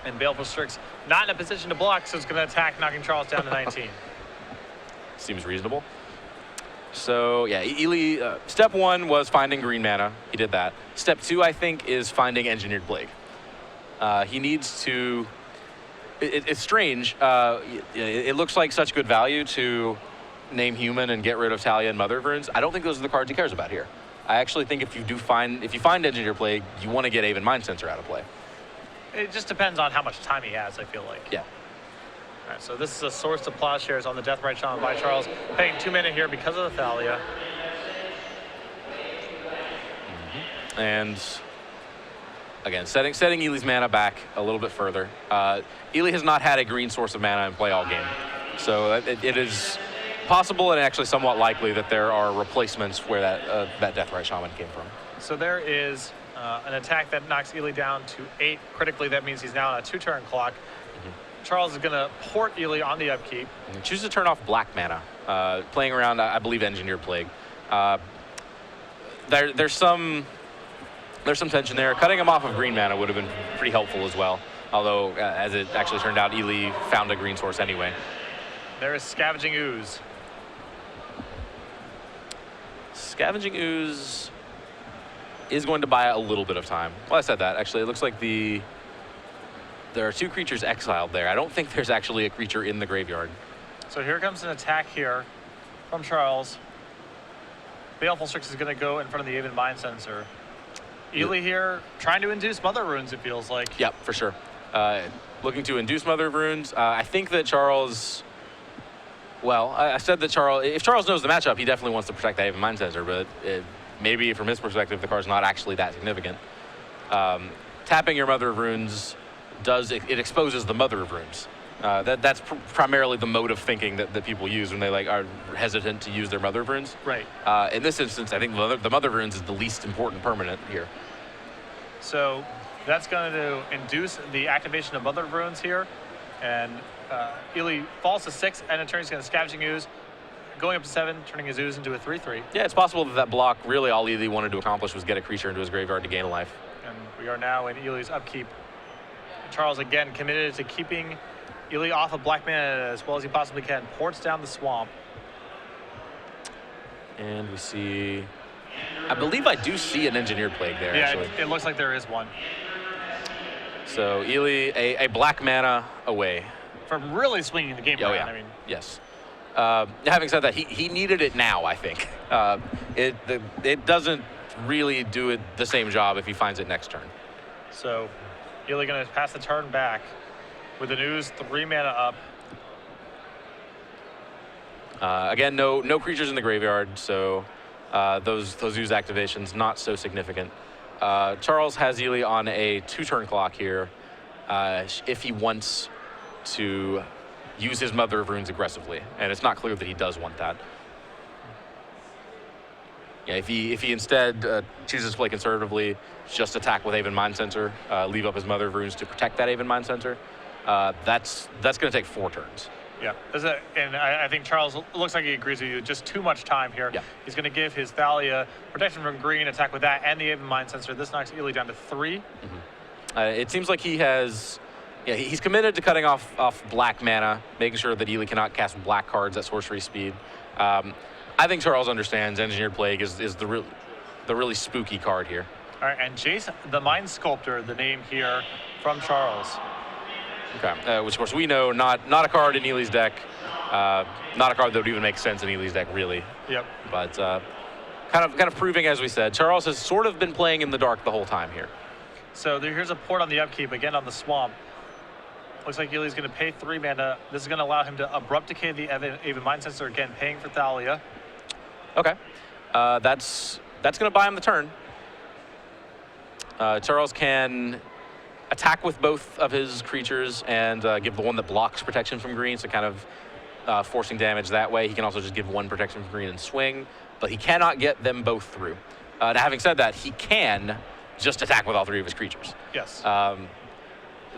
A: And Baleful Strix not in a position to block, so it's going to attack, knocking Charles down to 19.
B: Seems reasonable. So, yeah, Ely, step 1 was finding green mana. He did that. Step 2, I think, is finding Engineered Plague. He needs to... It's strange. It looks like such good value to name human and get rid of Thalia and Mother of Runes. I don't think those are the cards he cares about here. I actually think if you find Engineered Plague, you want to get Aven Mind Sensor out of play.
A: It just depends on how much time he has, I feel like.
B: Yeah.
A: All right, so this is a source of plowshares on the Deathrite Shaman by Charles, paying 2 mana here because of the Thalia.
B: And again, setting Ely's mana back a little bit further. Ely has not had a green source of mana in play all game. So it is possible and actually somewhat likely that there are replacements where that Deathrite Shaman came from.
A: So there is an attack that knocks Ely down to 8. Critically, that means he's now on a 2-turn clock. Charles is going to port Ely on the upkeep.
B: And choose to turn off black mana, playing around, I believe, Engineered Plague. There's some tension there. Cutting him off of green mana would have been pretty helpful as well. Although, as it actually turned out, Ely found a green source anyway.
A: There is Scavenging Ooze.
B: Scavenging Ooze is going to buy a little bit of time. Well, I said that. Actually, it looks like there are 2 creatures exiled there. I don't think there's actually a creature in the graveyard.
A: So here comes an attack here from Charles. Baleful Strix is going to go in front of the Aven Mind Sensor. Ely here trying to induce Mother Runes, it feels like.
B: Yep, for sure. Looking to induce Mother of Runes. I think that Charles... Well, I said that if Charles knows the matchup, he definitely wants to protect the Aven Mind Sensor, but maybe from his perspective, the card's not actually that significant. Tapping your Mother of Runes it exposes the Mother of Runes. That's primarily the mode of thinking that people use when they are hesitant to use their Mother of Runes.
A: Right.
B: In this instance, I think the Mother of Runes is the least important permanent here.
A: So that's going to induce the activation of Mother of Runes here. And Ely falls to 6, and in turn he's going to Scavenging Ooze, going up to 7, turning his Ooze into a 3/3.
B: Yeah, it's possible that block, really all Ely wanted to accomplish was get a creature into his graveyard to gain a life.
A: And we are now in Ely's upkeep. Charles, again, committed to keeping Ely off of black mana as well as he possibly can. Ports down the swamp.
B: And we see, I believe I do see an Engineered Plague there,
A: Yeah,
B: actually.
A: it looks like there is one.
B: So Ely, a black mana away.
A: From really swinging the game
B: Oh,
A: around,
B: yeah.
A: I mean.
B: Yes. Having said that, he needed it now, I think. It doesn't really do it the same job if he finds it next turn.
A: So Ely going to pass the turn back with an Ooze, 3 mana up.
B: Again, no creatures in the graveyard, so those Ooze activations not so significant. Charles has Ely on a 2-turn clock here if he wants to use his Mother of Runes aggressively, and it's not clear that he does want that. Yeah, if he instead chooses to play conservatively, just attack with Aven Mind Censor, leave up his Mother of Runes to protect that Aven Mind Censor, that's going to take 4 turns.
A: Yeah, and I think Charles looks like he agrees with you. Just too much time here.
B: Yeah.
A: He's going to give his Thalia protection from green, attack with that, and the Aven Mind Sensor. This knocks Ely down to 3.
B: Mm-hmm. It seems like he's committed to cutting off black mana, making sure that Ely cannot cast black cards at sorcery speed. I think Charles understands Engineered Plague is the really spooky card here.
A: All right, and Jason, the Mind Sculptor, the name here from Charles.
B: Okay, which of course we know not a card in Ely's deck, not a card that would even make sense in Ely's deck really.
A: Yep.
B: But kind of proving, as we said, Charles has sort of been playing in the dark the whole time here.
A: So here's a port on the upkeep again on the swamp. Looks like Ely's going to pay 3 mana. This is going to allow him to Abrupt Decay the Aven Mind Sensor again, paying for Thalia.
B: Okay, that's going to buy him the turn. Charles can attack with both of his creatures and give the one that blocks protection from green, so kind of forcing damage that way. He can also just give 1 protection from green and swing, but he cannot get them both through. Now, having said that, he can just attack with all 3 of his creatures.
A: Yes.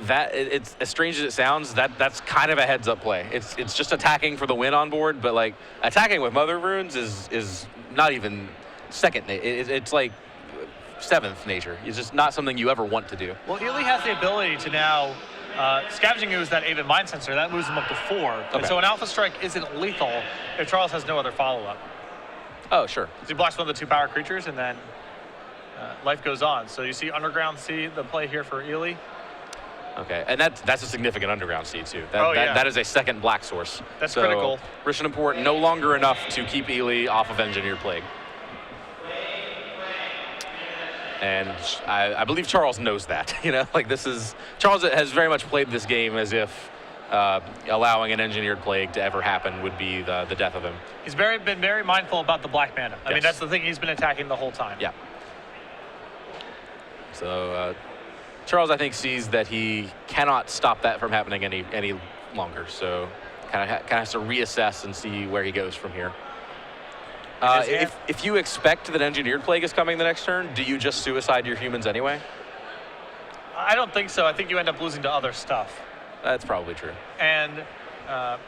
B: It's as strange as it sounds, that's kind of a heads-up play. It's just attacking for the win on board, but like attacking with Mother of Runes is not even second. It's like 7th nature. It's just not something you ever want to do.
A: Well, Ely has the ability to now Scavenging Ooze that Aven Mind Sensor. That moves him up to 4.
B: Okay.
A: And so an Alpha Strike isn't lethal if Charles has no other follow-up.
B: Oh, sure.
A: So he blocks one of the 2 power creatures, and then life goes on. So you see Underground Sea, the play here for Ely.
B: Okay, and that's a significant Underground Sea too.
A: Yeah.
B: That is a second black source.
A: That's critical.
B: Rich and Import no longer enough to keep Ely off of Engineered Plague. And I believe Charles knows that. Like Charles has very much played this game as if allowing an Engineered Plague to ever happen would be the death of him.
A: He's been very mindful about the black mana. I mean, that's the thing he's been attacking the whole time.
B: Yeah. So Charles, I think, sees that he cannot stop that from happening any longer. So kind of has to reassess and see where he goes from here. If you expect that Engineered Plague is coming the next turn, do you just suicide your humans anyway?
A: I don't think so. I think you end up losing to other stuff.
B: That's probably true.
A: And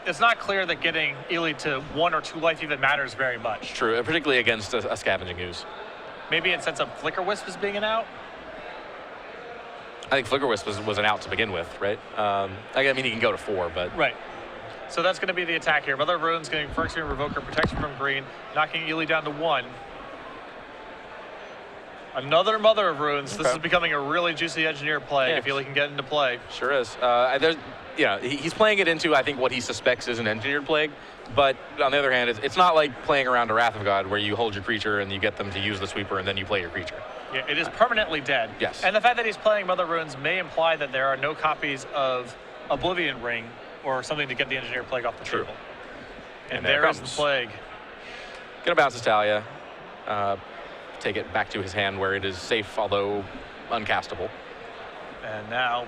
A: it's not clear that getting Ely to 1 or 2 life even matters very much.
B: True, particularly against a Scavenging Ooze.
A: Maybe it sets up Flicker Wisp as being an out.
B: I think Flicker Wisp was an out to begin with, right? I mean, he can go to 4, but...
A: Right. So that's going to be the attack here. Mother of Runes getting first Revoker, protection from green, knocking Ely down to 1. Another Mother of Runes.
B: Okay.
A: This is becoming a really juicy Engineer play
B: Yeah.
A: if Ely can get into play.
B: Sure is. He's playing it into, I think, what he suspects is an Engineered Plague. But on the other hand, it's not like playing around a Wrath of God where you hold your creature and you get them to use the sweeper and then you play your creature.
A: Yeah, it is permanently dead.
B: Yes.
A: And the fact that he's playing Mother of Runes may imply that there are no copies of Oblivion Ring or something to get the Engineer Plague off the
B: True.
A: table.
B: And
A: there
B: there
A: is the
B: comes.
A: Plague.
B: Gonna bounce his Talia. Take it back to his hand where it is safe, although uncastable.
A: And now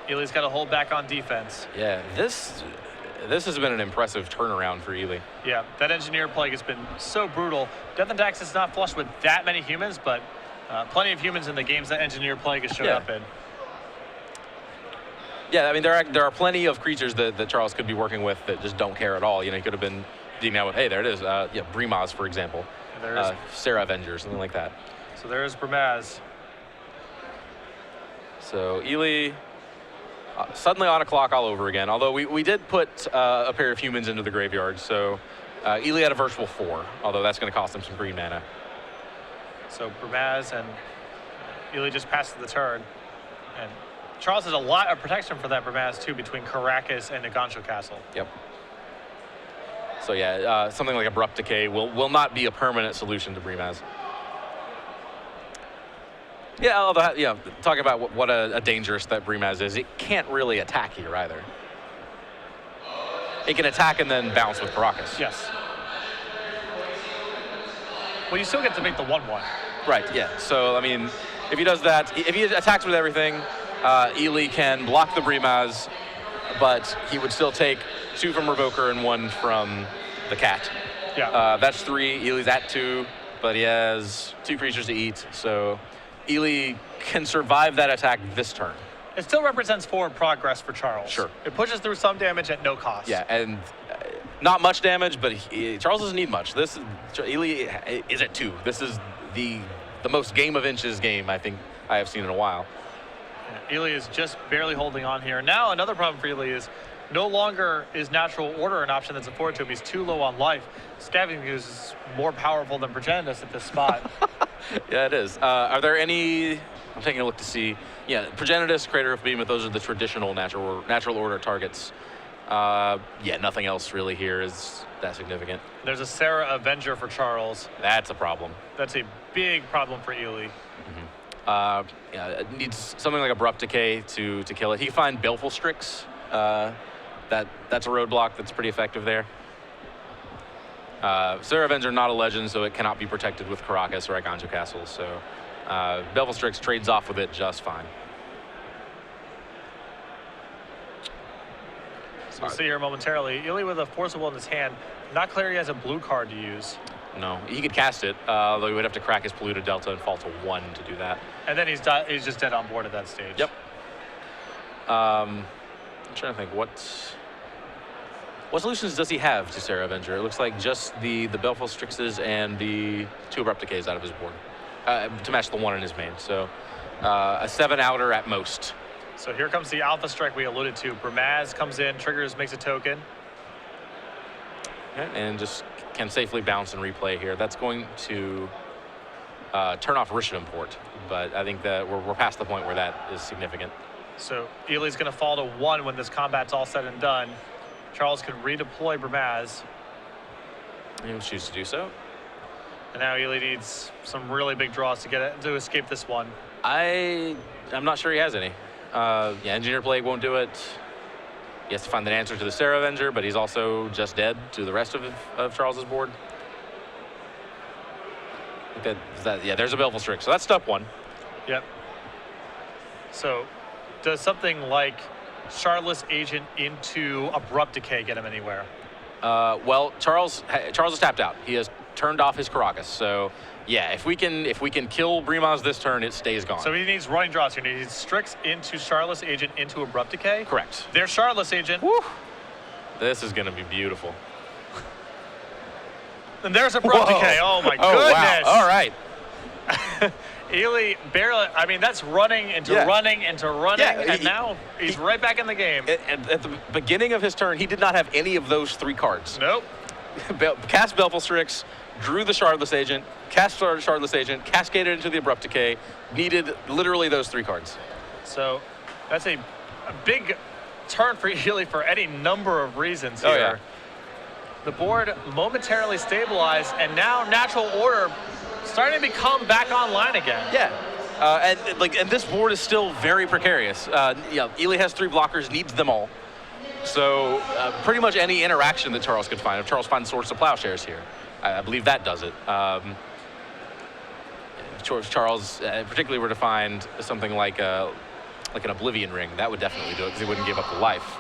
A: Ely's got to hold back on defense.
B: Yeah, this has been an impressive turnaround for Ely.
A: Yeah, that Engineer Plague has been so brutal. Death and Tax is not flush with that many humans, but plenty of humans in the games that Engineer Plague has showed
B: Yeah.
A: up in.
B: Yeah, I mean, there are plenty of creatures that Charles could be working with that just don't care at all. You know, he could have been dealing out with, hey, there it is. Yeah, Brimaz, for example.
A: There's
B: Sarah Avenger, something like that.
A: So there's Brimaz.
B: So Ely suddenly on a clock all over again. Although we did put a pair of humans into the graveyard, so Ely had a virtual 4. Although that's going to cost him some green mana.
A: So Brimaz and Ely just passes the turn, and Charles has a lot of protection for that Brimaz too between Caracas and Nagancho Castle.
B: Yep. So yeah, something like Abrupt Decay will not be a permanent solution to Brimaz. Yeah, although, you know, talking about what a dangerous that Brimaz is, it can't really attack here either. It can attack and then bounce with Caracas.
A: Yes. Well, you still get to make the 1/1.
B: Right, yeah. So, I mean, if he does that, if he attacks with everything, Ely can block the Brimaz, but he would still take 2 from Revoker and 1 from the cat.
A: Yeah.
B: That's 3. Ely's at 2, but he has 2 creatures to eat, so Ely can survive that attack this turn.
A: It still represents forward progress for Charles.
B: Sure.
A: It pushes through some damage at no cost.
B: Yeah, and not much damage, but Charles doesn't need much. Ely is at 2. This is the most game of inches game I think I have seen in a while.
A: Yeah, Ely is just barely holding on here. Now another problem for Ely is no longer is Natural Order an option that's afforded to him. He's too low on life. Scavenging Ooze is more powerful than Progenitus at this spot.
B: Yeah, it is. Are there any? I'm taking a look to see. Yeah, Progenitus, Crater of Behemoth, those are the traditional natural order targets. Yeah, nothing else really here is that significant.
A: There's a Sarah Avenger for Charles.
B: That's a problem.
A: That's a big problem for Ely.
B: Yeah, it needs something like Abrupt Decay to kill it. He can find Baleful Strix. That's a roadblock that's pretty effective there. Sarah Avenger not a legend, so it cannot be protected with Caracas or Nagancho Castle. So Baleful Strix trades off with it just fine.
A: So we'll see here momentarily. Ely with a Force of Will in his hand. Not clear he has a blue card to use.
B: No, he could cast it, though he would have to crack his Polluted Delta and fall to 1 to do that.
A: And then he's just dead on board at that stage.
B: Yep. I'm trying to think, what solutions does he have to Sarah Avenger? It looks like just the Baleful Strixes and the 2 Abrupt Decays out of his board to match the 1 in his main. So a 7 outer at most.
A: So here comes the Alpha Strike we alluded to. Brimaz comes in, triggers, makes a token.
B: Okay, and just can safely bounce and replay here. That's going to turn off Rishon Import, but I think that we're past the point where that is significant.
A: So Ely's going to fall to 1 when this combat's all said and done. Charles can redeploy Brimaz.
B: He will choose to do so.
A: And now Ely needs some really big draws to escape this one.
B: I'm not sure he has any. Yeah, Engineer Plague won't do it. He has to find an answer to the Sarah Avenger, but he's also just dead to the rest of Charles's board. Yeah, there's a Baleful Strix. So that's step 1.
A: Yep. So does something like Shardless Agent into Abrupt Decay get him anywhere?
B: Well, Charles is tapped out. He has turned off his Caracas. So yeah, if we can kill Brimaz this turn, it stays gone.
A: So he needs running draws here. He needs Strix into Shardless Agent into Abrupt Decay.
B: Correct.
A: There's Shardless Agent.
B: Woo! This is going to be beautiful.
A: And there's Abrupt Decay. Oh my goodness.
B: Wow. All right.
A: Ely barely, I mean, that's running into running into running, and now he's right back in the game.
B: At the beginning of his turn, he did not have any of those 3 cards.
A: Nope.
B: Cast Baleful Strix, drew the Shardless Agent, cast Shardless Agent, cascaded into the Abrupt Decay, needed literally those 3 cards.
A: So that's a big turn for Ely for any number of reasons here.
B: Oh, yeah.
A: The board momentarily stabilized, and now Natural Order starting to become back online again.
B: Yeah, and this board is still very precarious. Yeah, Ely has 3 blockers, needs them all. So pretty much any interaction that Charles could find, if Charles finds Swords to Plowshares here, I believe that does it. If Charles particularly were to find something like an Oblivion Ring, that would definitely do it because he wouldn't give up the life.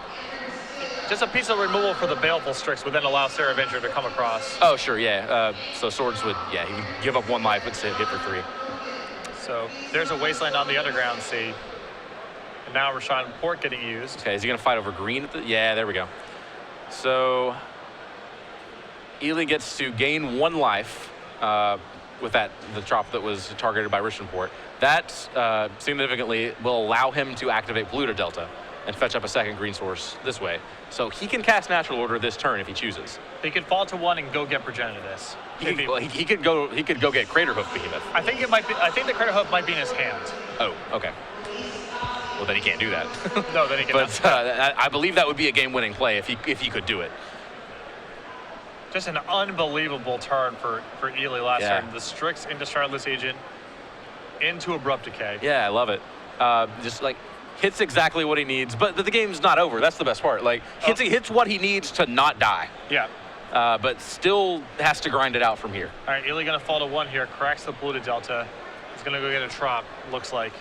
A: Just a piece of removal for the Baleful Strix would then allow Sarah Avenger to come across.
B: Oh, sure, yeah. So Swords would, yeah, he would give up 1 life, but hit for 3.
A: So there's a Wasteland on the Underground Sea. And now Rashawn Port getting used.
B: Okay, is he going to fight over green? Yeah, there we go. So Ely gets to gain 1 life with the drop that was targeted by Rishenport. That significantly will allow him to activate Polluter Delta and fetch up a 2nd green source this way. So he can cast Natural Order this turn if he chooses.
A: He could fall to 1 and go get Progenitus.
B: He could go get Crater Hoof Behemoth.
A: I think it might be. I think the Crater Hoof might be in his hand.
B: Oh, okay. Well, then he can't do that.
A: No, then he cannot.
B: But I believe that would be a game-winning play if he could do it.
A: Just an unbelievable turn for Ely last turn. The Strix into Shardless Agent, into Abrupt Decay.
B: Yeah, I love it. Just like hits exactly what he needs, but the game's not over. That's the best part. Like hits what he needs to not die.
A: Yeah.
B: But still has to grind it out from here.
A: All right, Ely gonna fall to 1 here. Cracks the Polluted Delta. He's gonna go get a Trop. Looks like.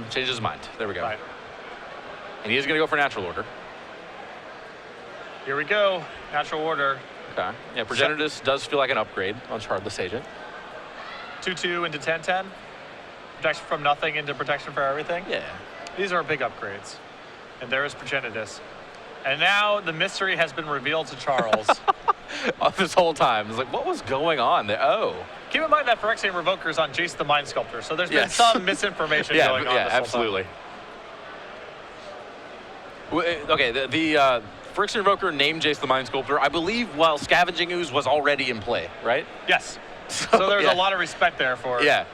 B: Changes his mind. There we go.
A: Right.
B: And he is going to go for Natural Order.
A: Here we go. Natural Order.
B: Okay. Yeah, Progenitus does feel like an upgrade on Shardless Agent.
A: 2/2 into 10/10. Protection from nothing into protection for everything.
B: Yeah.
A: These are big upgrades. And there is Progenitus. And now the mystery has been revealed to Charles.
B: This whole time. It's like, what was going on there? Oh.
A: Keep in mind that Phyrexian Revoker is on Jace the Mind Sculptor, so there's been some misinformation going on.
B: Yeah,
A: this whole
B: absolutely. Okay, the Phyrexian Revoker named Jace the Mind Sculptor, I believe, while Scavenging Ooze was already in play, right?
A: Yes. So there's a lot of respect there for it.
B: Yeah.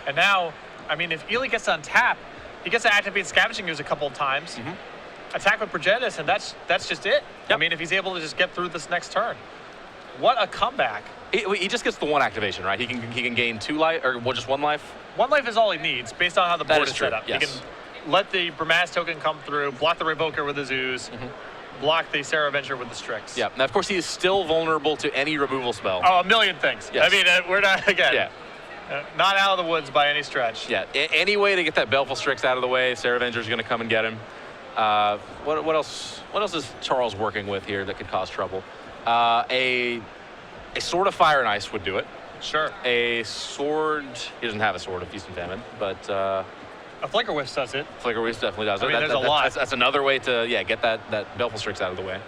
A: And now, I mean, if Ely gets to untap, he gets to activate Scavenging Ooze a couple of times, attack with Progenitus, and that's just it.
B: Yep.
A: I mean, if he's able to just get through this next turn. What a comeback.
B: He just gets the 1 activation, right? He can gain 2 life, or just 1 life?
A: 1 life is all he needs, based on how the board is
B: true.
A: set up.
B: Yes.
A: He can let the Bramaz token come through, block the Revoker with his Ooze, block the Sarah Avenger with the Strix.
B: Yeah. Now, of course, he is still vulnerable to any removal spell.
A: Oh, a million things.
B: Yes.
A: I mean, we're not, again, not out of the woods by any stretch.
B: Yeah. Any way to get that Baleful Strix out of the way, Sarah Avenger is going to come and get him. What else? What else is Charles working with here that could cause trouble? A Sword of Fire and Ice would do it.
A: Sure.
B: A sword. He doesn't have a sword of Feast and Famine, but
A: a Flicker Wisp does it.
B: Flicker Wisp definitely does it.
A: I mean, there's a lot.
B: That's another way to get that Baleful Strix out of the way.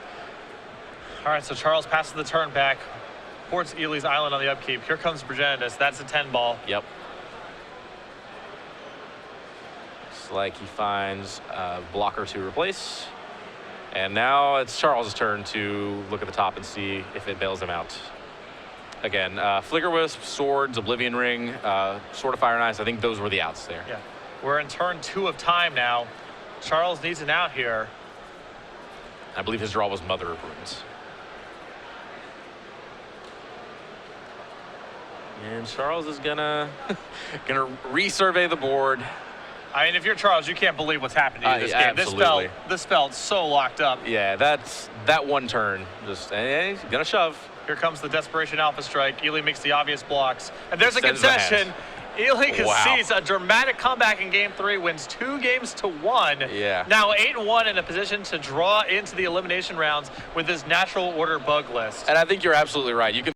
A: All right, so Charles passes the turn back, ports Ely's Island on the upkeep. Here comes Progenitus. That's a 10 ball.
B: Yep. It's like he finds a blocker to replace. And now it's Charles' turn to look at the top and see if it bails him out. Again, Flicker Wisp, Swords, Oblivion Ring, Sword of Fire and Ice. I think those were the outs there.
A: Yeah. We're in turn 2 of time now. Charles needs an out here.
B: I believe his draw was Mother of Runes. And Charles is gonna resurvey the board.
A: I mean, if you're Charles, you can't believe what's happened to you this game.
B: Absolutely.
A: This felt so locked up.
B: Yeah, that 1 turn. Just he's gonna shove.
A: Here comes the Desperation Alpha Strike. Ely makes the obvious blocks. And there's a
B: Sends the
A: concession. Ely
B: Wow.
A: concedes a dramatic comeback in Game 3, wins 2 games to 1.
B: Yeah.
A: Now 8-1 in a position to draw into the elimination rounds with his Natural Order bug list.
B: And I think you're absolutely right. You can